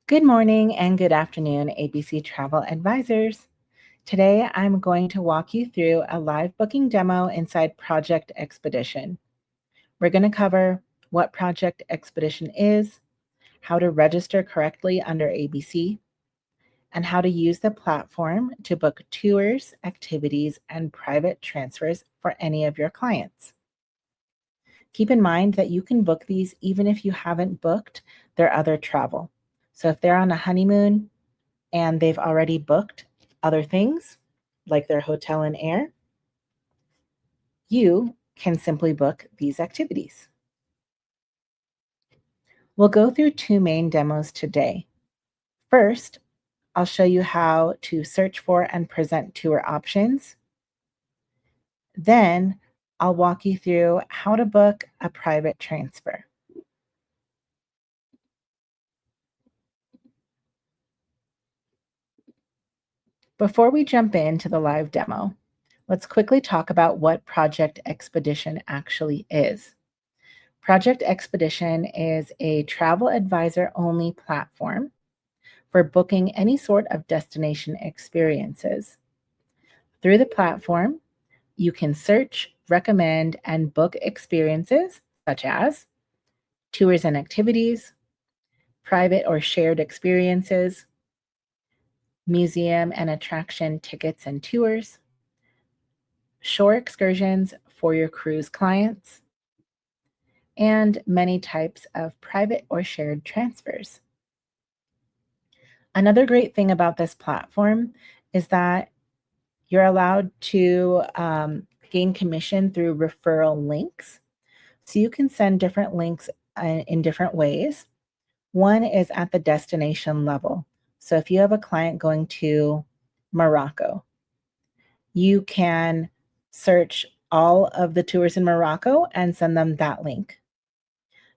Good morning and good afternoon, ABC Travel Advisors. Today, I'm going to walk you through a live booking demo inside Project Expedition. We're going to cover what Project Expedition is, how to register correctly under ABC, and how to use the platform to book tours, activities, and private transfers for any of your clients. Keep in mind that you can book these even if you haven't booked their other travel. So if they're on a honeymoon and they've already booked other things, like their hotel and air, you can simply book these activities. We'll go through two main demos today. First, I'll show you how to search for and present tour options. Then, I'll walk you through how to book a private transfer. Before we jump into the live demo, let's quickly talk about what Project Expedition actually is. Project Expedition is a travel advisor only platform for booking any sort of destination experiences. Through the platform, you can search, recommend, and book experiences such as tours and activities, private or shared experiences, museum and attraction tickets and tours, shore excursions for your cruise clients, and many types of private or shared transfers. Another great thing about this platform is that you're allowed to gain commission through referral links. So you can send different links in different ways. One is at the destination level. So if you have a client going to Morocco, you can search all of the tours in Morocco and send them that link.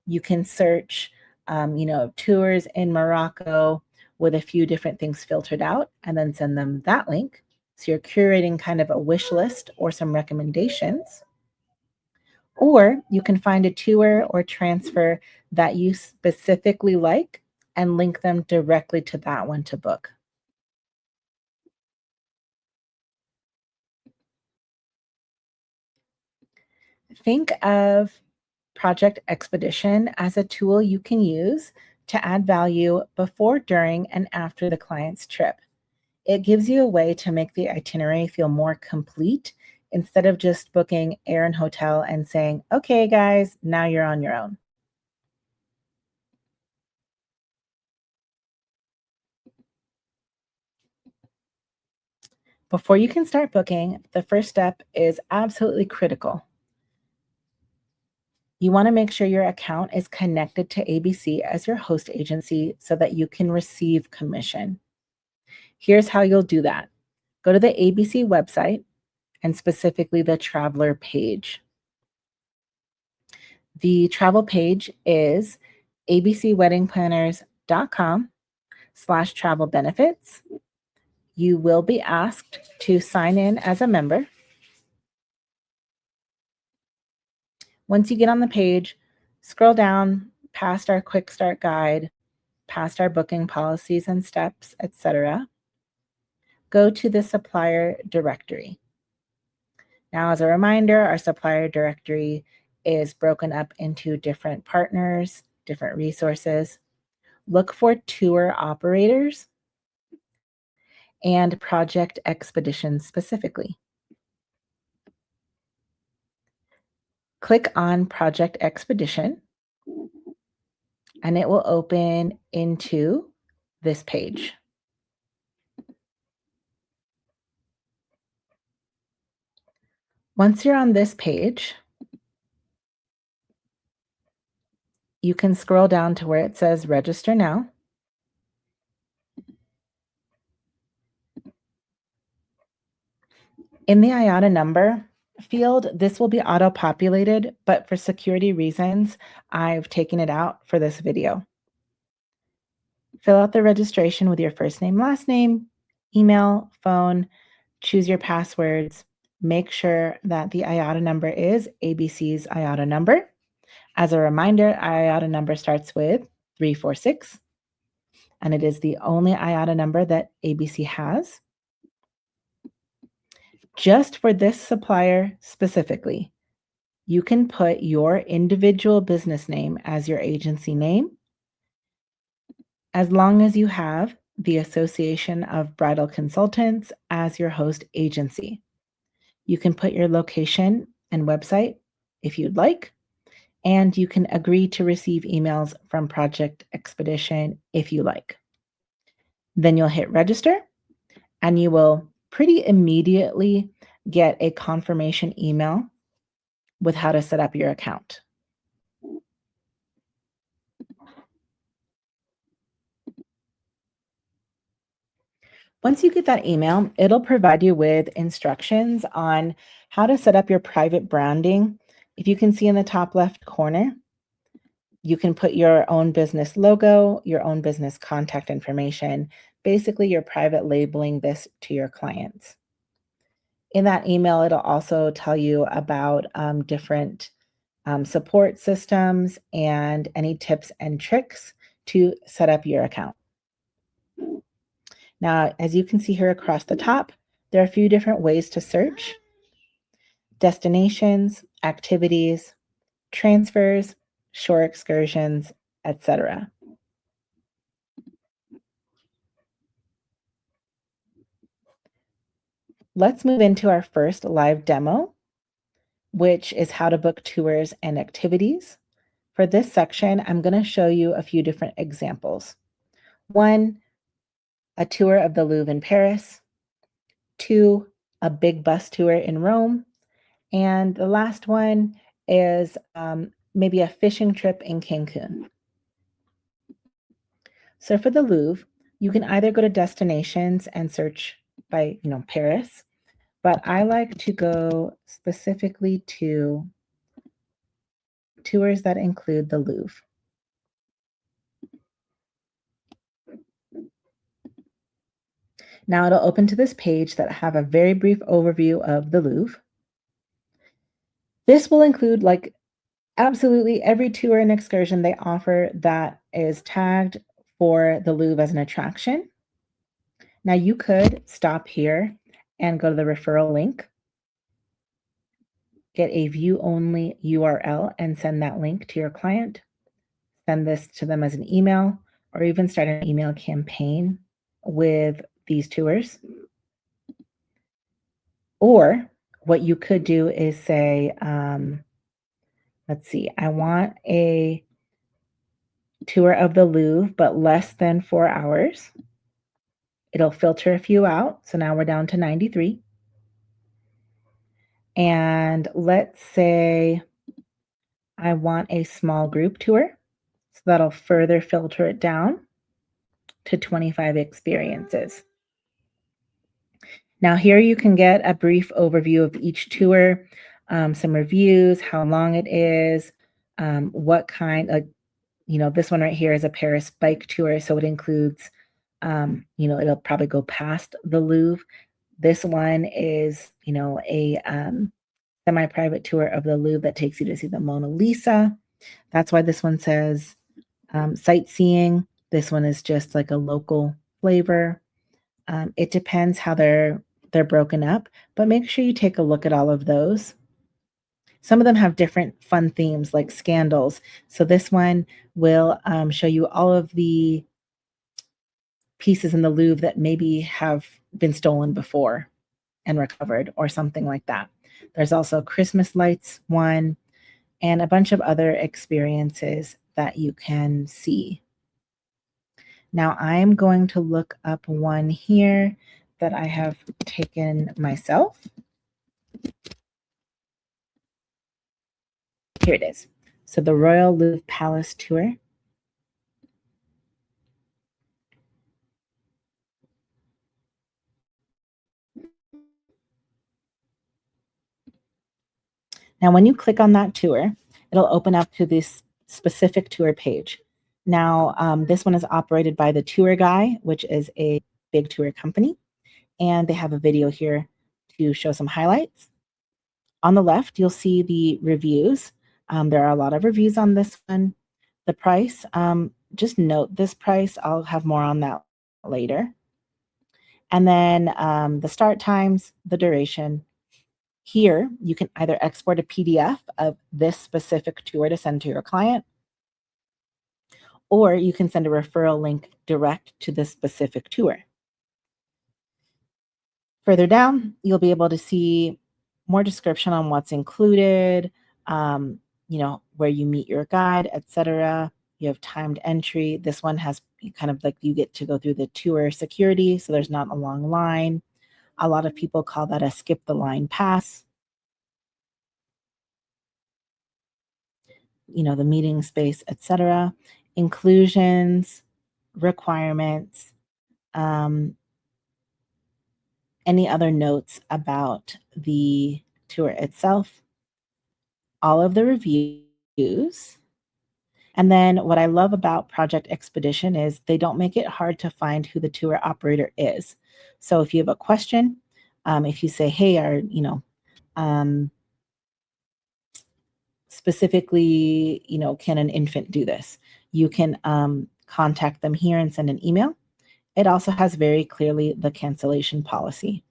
You can search, tours in Morocco with a few different things filtered out and then send them that link. So you're curating kind of a wish list or some recommendations. Or you can find a tour or transfer that you specifically like and link them directly to that one to book. Think of Project Expedition as a tool you can use to add value before, during, and after the client's trip. It gives you a way to make the itinerary feel more complete instead of just booking air and hotel and saying, okay, guys, now you're on your own. Before you can start booking, the first step is absolutely critical. You want to make sure your account is connected to ABC as your host agency so that you can receive commission. Here's how you'll do that. Go to the ABC website and specifically the traveler page. The travel page is abcweddingplanners.com/travel benefits. You will be asked to sign in as a member. Once you get on the page, scroll down past our quick start guide, past our booking policies and steps, etc. Go to the supplier directory. Now, as a reminder, our supplier directory is broken up into different partners, different resources. Look for tour operators and Project Expedition specifically. Click on Project Expedition and it will open into this page. Once you're on this page, you can scroll down to where it says Register Now. In the IATA number field, this will be auto-populated, but for security reasons, I've taken it out for this video. Fill out the registration with your first name, last name, email, phone, choose your passwords. Make sure that the IATA number is ABC's IATA number. As a reminder, IATA number starts with 346. and it is the only IATA number that ABC has. Just for this supplier specifically, you can put your individual business name as your agency name, as long as you have the Association of Bridal Consultants as your host agency. You can put your location and website if you'd like, and you can agree to receive emails from Project Expedition if you like. Then you'll hit register, and you will pretty immediately get a confirmation email with how to set up your account. Once you get that email, it'll provide you with instructions on how to set up your private branding. If you can see in the top left corner, you can put your own business logo, your own business contact information. Basically, you're private labeling this to your clients. In that email, it'll also tell you about different support systems and any tips and tricks to set up your account. Now, as you can see here across the top, there are a few different ways to search: destinations, activities, transfers, shore excursions, etc. Let's move into our first live demo, which is how to book tours and activities. For this section, I'm going to show you a few different examples. 1, a tour of the Louvre in Paris. 2, a big bus tour in Rome. And the last one is maybe a fishing trip in Cancun. So for the Louvre, you can either go to destinations and search by, Paris, but I like to go specifically to tours that include the Louvre. Now it'll open to this page that have a very brief overview of the Louvre. This will include absolutely every tour and excursion they offer that is tagged for the Louvre as an attraction. Now you could stop here and go to the referral link, get a view-only URL and send that link to your client, send this to them as an email, or even start an email campaign with these tours. Or what you could do is say, let's see, I want a tour of the Louvre, but less than 4 hours. It'll filter a few out. So now we're down to 93. And let's say I want a small group tour. So that'll further filter it down to 25 experiences. Now here you can get a brief overview of each tour, some reviews, how long it is, what kind of, this one right here is a Paris bike tour. So it includes, it'll probably go past the Louvre. This one is, a semi-private tour of the Louvre that takes you to see the Mona Lisa. That's why this one says sightseeing. This one is just like a local flavor. It depends how they're broken up, but make sure you take a look at all of those. Some of them have different fun themes like scandals. So this one will show you all of the pieces in the Louvre that maybe have been stolen before and recovered or something like that. There's also Christmas lights one and a bunch of other experiences that you can see. Now I'm going to look up one here that I have taken myself. Here it is. So the Royal Louvre Palace Tour. Now, when you click on that tour, it'll open up to this specific tour page. Now, this one is operated by the Tour Guy, which is a big tour company. And they have a video here to show some highlights. On the left, you'll see the reviews. There are a lot of reviews on this one. The price, just note this price. I'll have more on that later. And then the start times, the duration. Here, you can either export a PDF of this specific tour to send to your client, or you can send a referral link direct to this specific tour. Further down, you'll be able to see more description on what's included, where you meet your guide, etc. You have timed entry. This one has kind of like you get to go through the tour security, so there's not a long line. A lot of people call that a skip the line pass. The meeting space, etc. Inclusions, requirements, any other notes about the tour itself, all of the reviews. And then what I love about Project Expedition is they don't make it hard to find who the tour operator is. So if you have a question, if you say, hey, specifically, can an infant do this? You can contact them here and send an email. It also has very clearly the cancellation policy.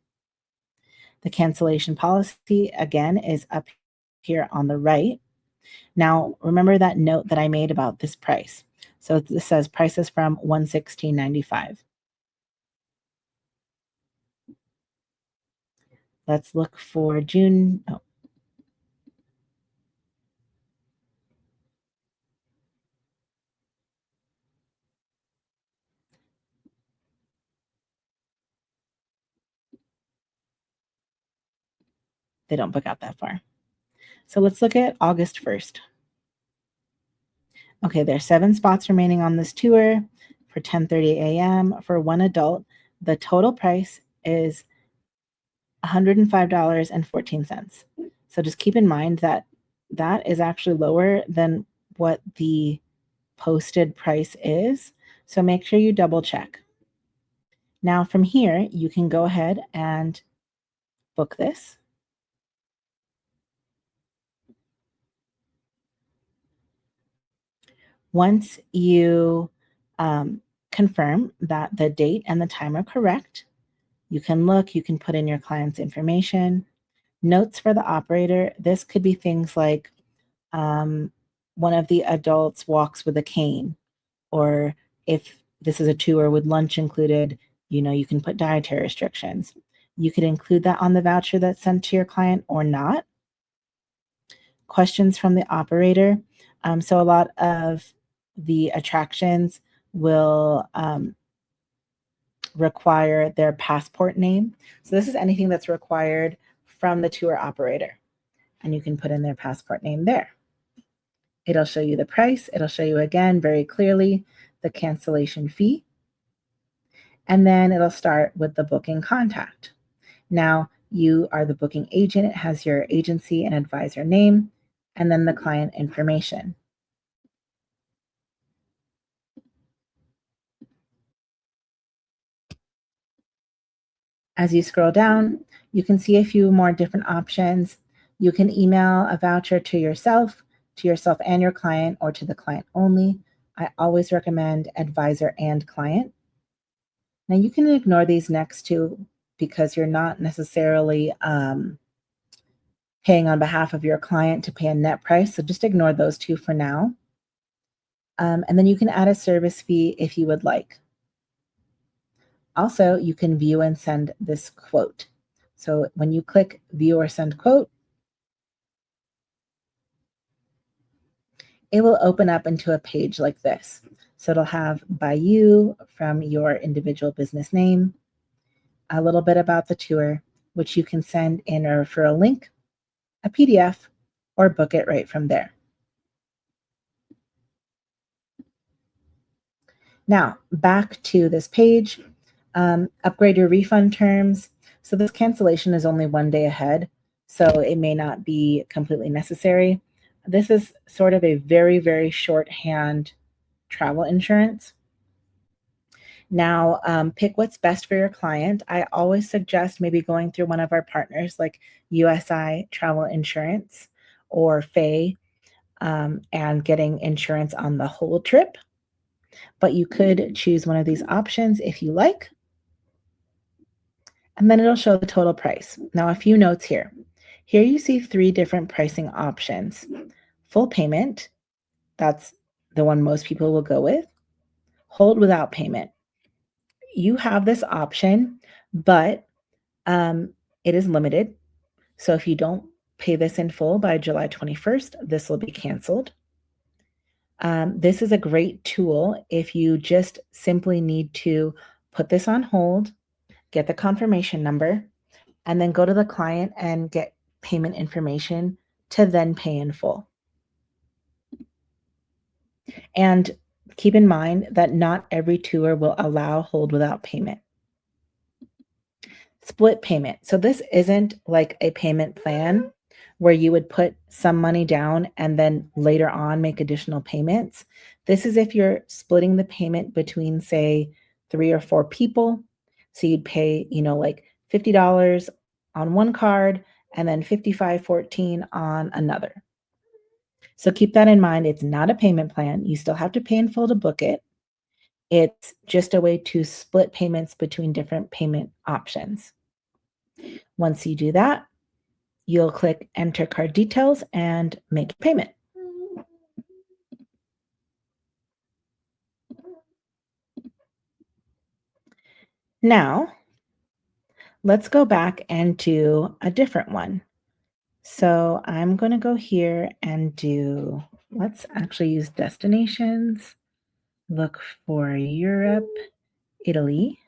The cancellation policy, again, is up here on the right. Now, remember that note that I made about this price. So this says prices from $116.95. Let's look for June. Oh. They don't book out that far. So let's look at August 1st. Okay, there's 7 spots remaining on this tour for 10:30 a.m. for one adult. The total price is $105.14. So just keep in mind that that is actually lower than what the posted price is. So make sure you double check. Now from here, you can go ahead and book this. Once you confirm that the date and the time are correct, you can put in your client's information. Notes for the operator. This could be things like one of the adults walks with a cane, or if this is a tour with lunch included, you can put dietary restrictions. You could include that on the voucher that's sent to your client or not. Questions from the operator. So a lot of the attractions will require their passport name. So this is anything that's required from the tour operator, and you can put in their passport name there. It'll show you the price. It'll show you again very clearly the cancellation fee. And then it'll start with the booking contact. Now you are the booking agent. It has your agency and advisor name, and then the client information. As you scroll down, you can see a few more different options. You can email a voucher to yourself and your client, or to the client only. I always recommend advisor and client. Now you can ignore these next two because you're not necessarily paying on behalf of your client to pay a net price. So just ignore those two for now. And then you can add a service fee if you would like. Also, you can view and send this quote. So when you click view or send quote, it will open up into a page like this. So it'll have by you from your individual business name, a little bit about the tour, which you can send in a referral link, a PDF, or book it right from there. Now, back to this page, upgrade your refund terms. So this cancellation is only 1 day ahead, so it may not be completely necessary. This is sort of a very, very shorthand travel insurance. Now, pick what's best for your client. I always suggest maybe going through one of our partners like USI Travel Insurance or FAY, and getting insurance on the whole trip. but you could choose one of these options if you like, and then it'll show the total price. Now, a few notes here. Here you see 3 different pricing options. Full payment, that's the one most people will go with. Hold without payment. You have this option, but it is limited. So if you don't pay this in full by July 21st, this will be canceled. This is a great tool if you just simply need to put this on hold, get the confirmation number, and then go to the client and get payment information to then pay in full. And keep in mind that not every tour will allow hold without payment. Split payment. So this isn't like a payment plan where you would put some money down and then later on make additional payments. This is if you're splitting the payment between, say, 3 or 4 people. So you'd pay, like $50 on one card and then $55.14 on another. So keep that in mind. It's not a payment plan. You still have to pay in full to book it. It's just a way to split payments between different payment options. Once you do that, you'll click enter card details and make a payment. Now, let's go back and do a different one. So I'm going to go here and let's actually use destinations. Look for Europe, Italy.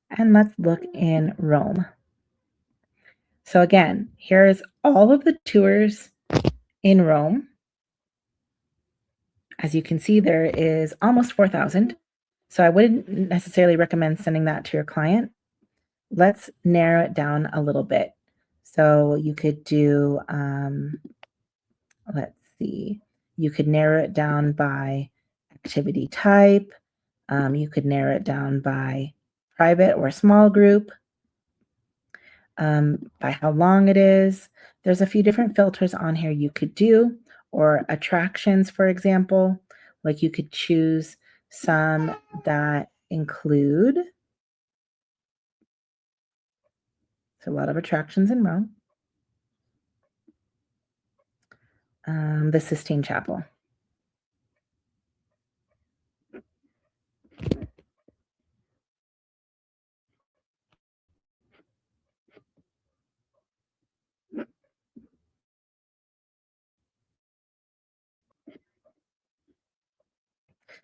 And let's look in Rome. So again, here's all of the tours in Rome. As you can see, there is almost 4,000. So I wouldn't necessarily recommend sending that to your client. Let's narrow it down a little bit. So you could do, let's see, you could narrow it down by activity type. You could narrow it down by private or small group, by how long it is. There's a few different filters on here you could do, or attractions, for example. Like you could choose some that include, so a lot of attractions in Rome. The Sistine Chapel.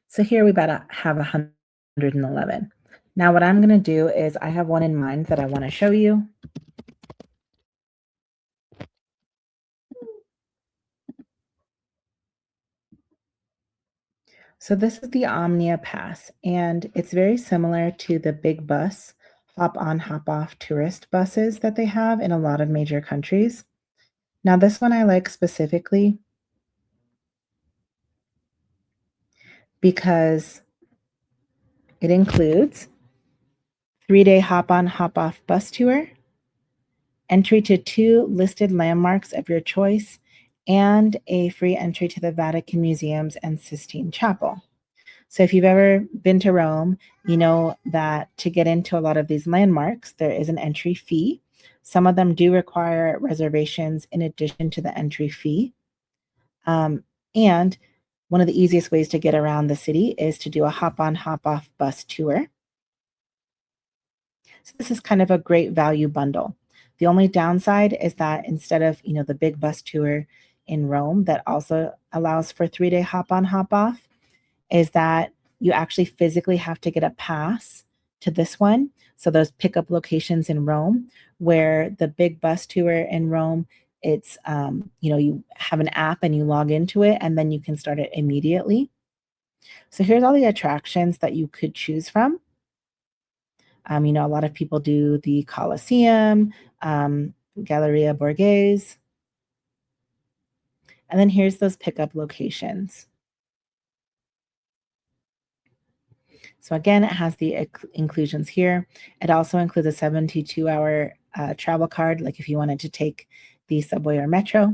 So here we about have 111. Now what I'm going to do is I have one in mind that I want to show you. So this is the Omnia Pass, and it's very similar to the big bus, hop on, hop off tourist buses that they have in a lot of major countries. Now this one I like specifically because it includes 3-day hop on, hop off bus tour, entry to 2 listed landmarks of your choice, and a free entry to the Vatican Museums and Sistine Chapel. So if you've ever been to Rome, you know that to get into a lot of these landmarks, there is an entry fee. Some of them do require reservations in addition to the entry fee. And one of the easiest ways to get around the city is to do a hop on, hop off bus tour. So this is kind of a great value bundle. The only downside is that instead of, the big bus tour in Rome that also allows for 3-day hop on, hop off, is that you actually physically have to get a pass to this one. So those pickup locations in Rome, where the big bus tour in Rome, it's, you have an app and you log into it and then you can start it immediately. So here's all the attractions that you could choose from. A lot of people do the Colosseum, Galleria Borghese. And then here's those pickup locations. So again, it has the inclusions here. It also includes a 72-hour travel card, like if you wanted to take the subway or metro.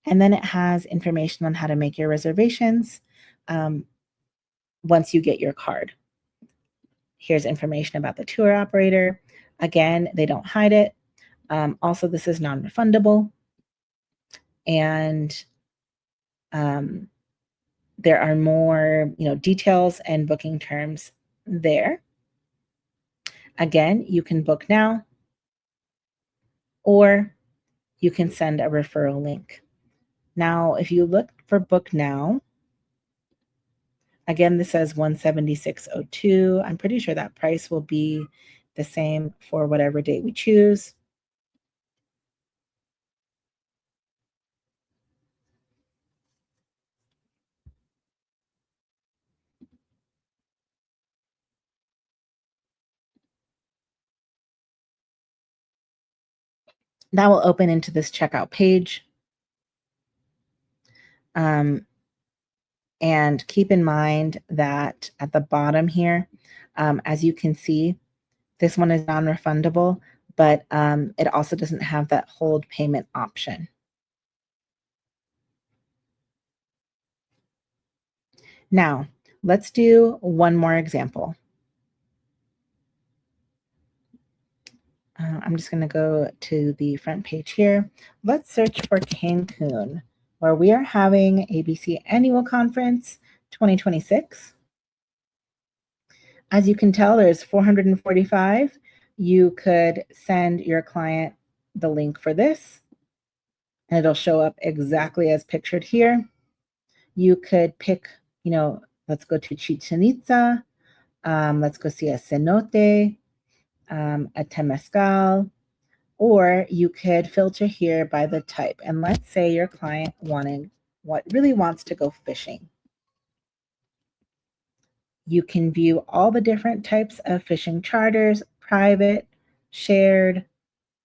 And then it has information on how to make your reservations once you get your card. Here's information about the tour operator. Again, they don't hide it. Also, this is non-refundable. And there are more, details and booking terms there. Again, you can book now, or you can send a referral link. Now, if you look for book now, again, this says $176.02. I'm pretty sure that price will be the same for whatever date we choose. That will open into this checkout page. And keep in mind that at the bottom here, as you can see, this one is non-refundable, but it also doesn't have that hold payment option. Now, let's do one more example. I'm just going to go to the front page here. Let's search for Cancun, where we are having ABC Annual Conference 2026. As you can tell, there's 445. You could send your client the link for this, and it'll show up exactly as pictured here. You could pick, let's go to Chichen Itza. Let's go see a cenote, a temescal, or you could filter here by the type. And let's say your client really wants to go fishing. You can view all the different types of fishing charters, private, shared.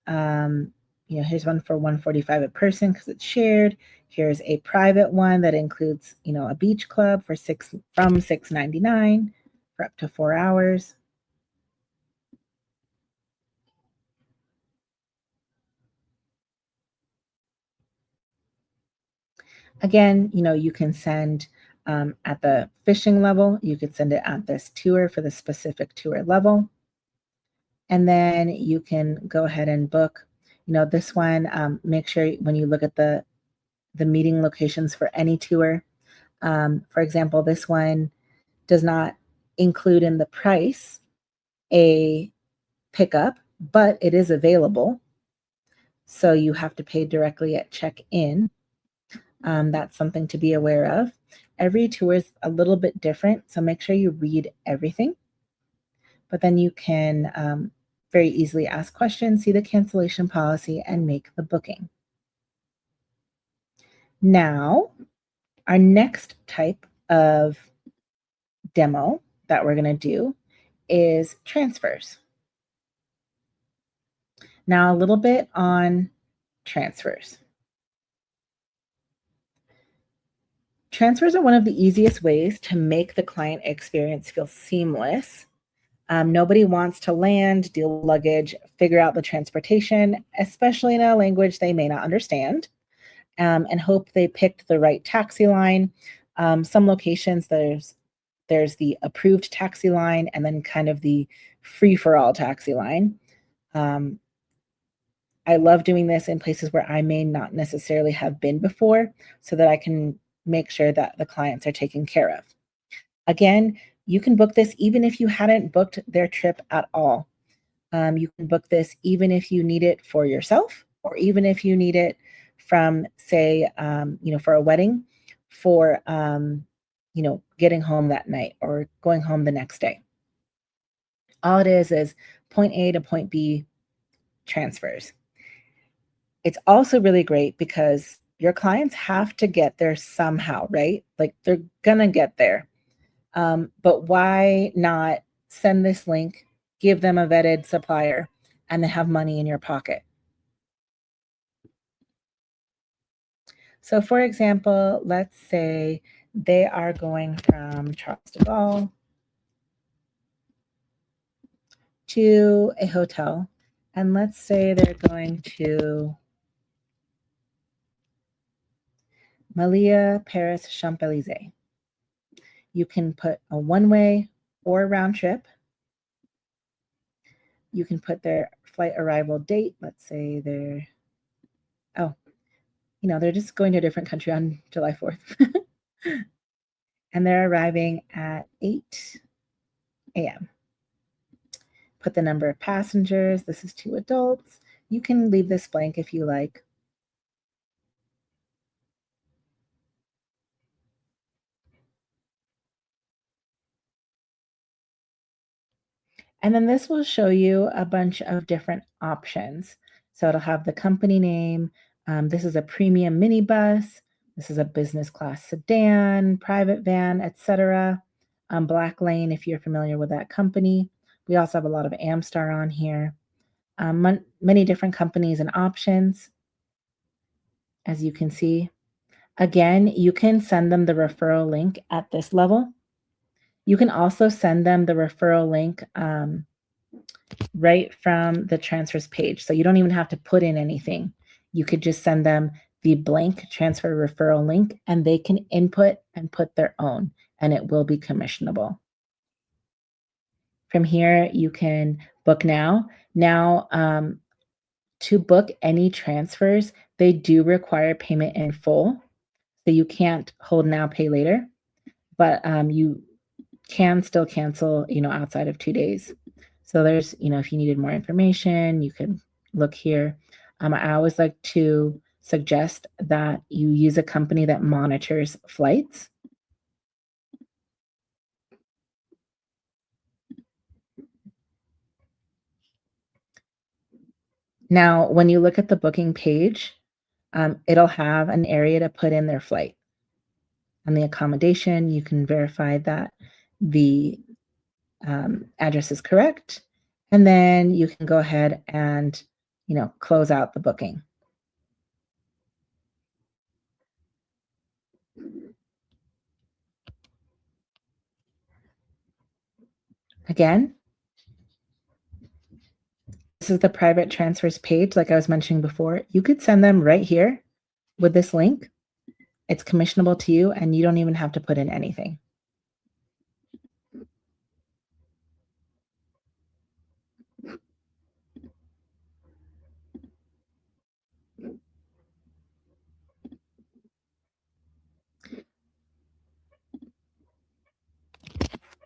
Here's one for $145 a person because it's shared. Here's a private one that includes, a beach club from $6.99 for up to 4 hours. Again, you can send at the fishing level, you could send it at this tour for the specific tour level. And then you can go ahead and book, this one, make sure when you look at the meeting locations for any tour. For example, this one does not include in the price a pickup, but it is available. So you have to pay directly at check-in. That's something to be aware of. Every tour is a little bit different, so make sure you read everything. But then you can very easily ask questions, see the cancellation policy, and make the booking. Now, our next type of demo that we're going to do is transfers. Now, a little bit on transfers. Transfers are one of the easiest ways to make the client experience feel seamless. Nobody wants to land, deal with luggage, figure out the transportation, especially in a language they may not understand, and hope they picked the right taxi line. Some locations, there's the approved taxi line and then kind of the free-for-all taxi line. I love doing this in places where I may not necessarily have been before so that I can make sure that the clients are taken care of. Again, you can book this even if you hadn't booked their trip at all. You can book this even if you need it for yourself, or even if you need it from, say, for a wedding, for, getting home that night or going home the next day. All it is point A to point B transfers. It's also really great because your clients have to get there somehow, right? Like they're gonna get there. But why not send this link, give them a vetted supplier, and then have money in your pocket? So for example, let's say they are going from Charles de Gaulle to a hotel, and let's say they're going to Malia, Paris, Champs-Élysées. You can put a one-way or round trip. You can put their flight arrival date. Let's say they're just going to a different country on July 4th. And they're arriving at 8 a.m. Put the number of passengers. This is 2 adults. You can leave this blank if you like. And then this will show you a bunch of different options. So it'll have the company name. This is a premium minibus. This is a business class sedan, private van, etc. Black Lane, if you're familiar with that company. We also have a lot of Amstar on here. Many different companies and options, as you can see. Again, you can send them the referral link at this level. You can also send them the referral link right from the transfers page. So you don't even have to put in anything. You could just send them the blank transfer referral link, and they can input and put their own, and it will be commissionable. From here, you can book now. Now, to book any transfers, they do require payment in full. So you can't hold now, pay later, but you can still cancel, outside of 2 days. So there's, if you needed more information, you can look here. I always like to suggest that you use a company that monitors flights. Now, when you look at the booking page, it'll have an area to put in their flight. On the accommodation, you can verify that the address is correct, and then you can go ahead and, close out the booking. Again, this is the private transfers page, like I was mentioning before. You could send them right here with this link. It's commissionable to you, and you don't even have to put in anything.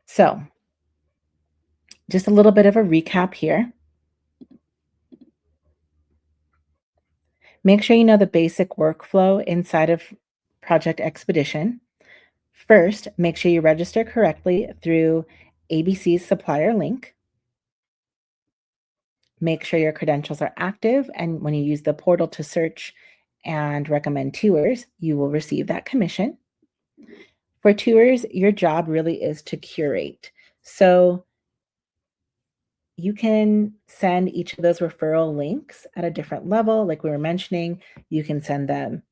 So, just a little bit of a recap here. Make sure you know the basic workflow inside of Project Expedition. First, make sure you register correctly through ABC's supplier link. Make sure your credentials are active, and when you use the portal to search and recommend tours, you will receive that commission. For tours, your job really is to curate. So you can send each of those referral links at a different level. Like we were mentioning, you can send them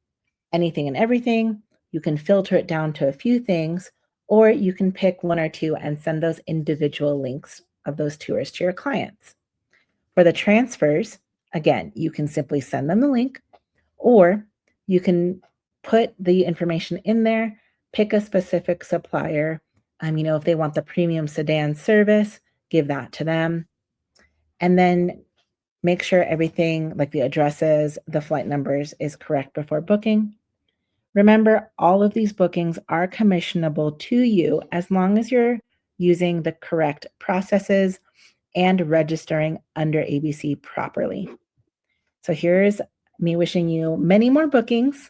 anything and everything. You can filter it down to a few things, or you can pick 1 or 2 and send those individual links of those tours to your clients. For the transfers, again, you can simply send them the link, or you can put the information in there, pick a specific supplier. If they want the premium sedan service, give that to them. And then make sure everything, like the addresses, the flight numbers, is correct before booking. Remember, all of these bookings are commissionable to you as long as you're using the correct processes and registering under ABC properly. So here's me wishing you many more bookings,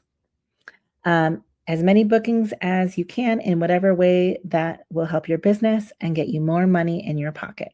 as many bookings as you can in whatever way that will help your business and get you more money in your pocket.